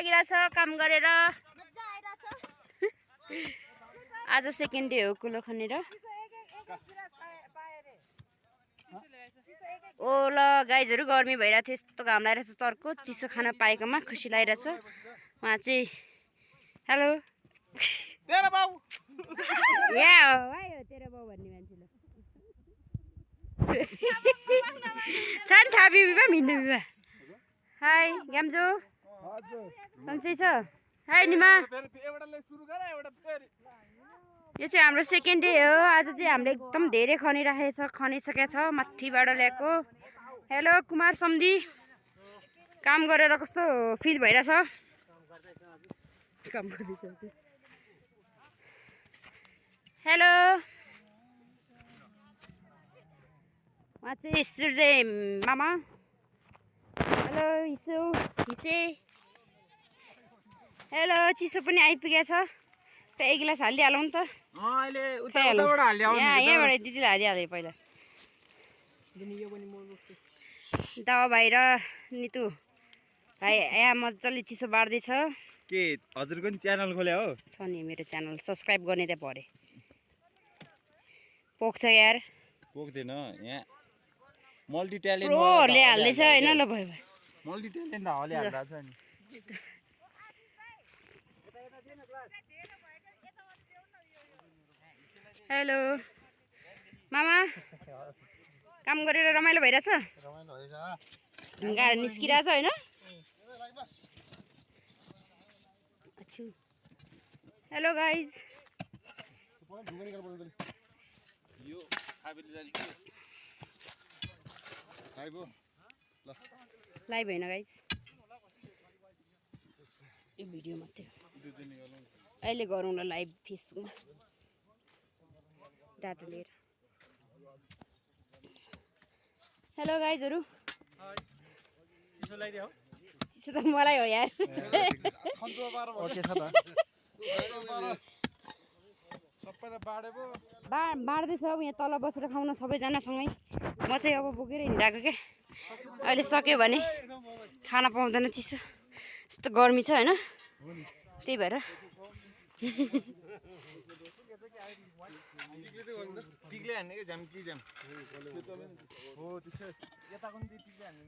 लागिरहेछ काम गरेर आज सेकेन्ड डे हो कुलो खनेर ओ ल गाइजहरू गर्मी भइरहेको थियो यस्तो घाम लागिरहेछ चर्को चिसो खान पाएकोमा खुसी लागिरहेछ उहाँ चाहिँ हेलो तेरो बाउ यहाँ हो तेरो बाउ भन्ने मान्छे छन् थाहा बिबा मिन्नु बिबा हाई ग्याम्जो सन्चै छ हाई निमा यो चाहिँ हाम्रो सेकेन्ड डे हो आज चाहिँ हामीले एकदम धेरै खनिसकेको छ माथिबाट ल्याएको हेलो कुमार सम्धी काम गरेर कस्तो फिल भइरहेछ काम गर्दैछ हेलो उहाँ चाहिँ सूर्य मामा हेलो हिसो हिचे हेलो चिसो पनि आइपुगेछ एक गिलास हालिदिइहालौँ त यहाँबाट दिदीलाई हालिदिइहालेँ पहिला दावा भाइ र नितु भाइ यहाँ मजाले चिसो बार्दैछ के हजुरको नि च्यानल खोले हो छ नि मेरो च्यानल सब्सक्राइब गर्ने त्यहाँ परे पोख्छ यार पोख्दैन यहाँ मल्टी ट्यालेन्ट प्रोहरूले हाल्दैछ होइन ल भयो मल्टी ट्यालेन्ट हले हाल्दा छ नि हेलो मामा काम गरेर रमाइलो भइरहेछ ढुङ्गाहरू निस्किरहेछ होइन हेलो गाइज लाइभ होइन गाइज यो भिडियो मात्रै अहिले गरौँ ल लाइभ फेसबुकमा डाटा लिएर हेलो गाइजहरू चिसो त मलाई हो यार बाँड्दैछ यहाँ तल बसेर खाउन सबैजनासँगै म चाहिँ अब बोकेर हिँडिरहेको के अहिले सक्यो भने खाना पाउँदैन चिसो यस्तो गर्मी छ होइन त्यही भएर पिग्ले हान्ने के जाम कि जाम हो त्यसै यताको नि पिग्ले हान्ने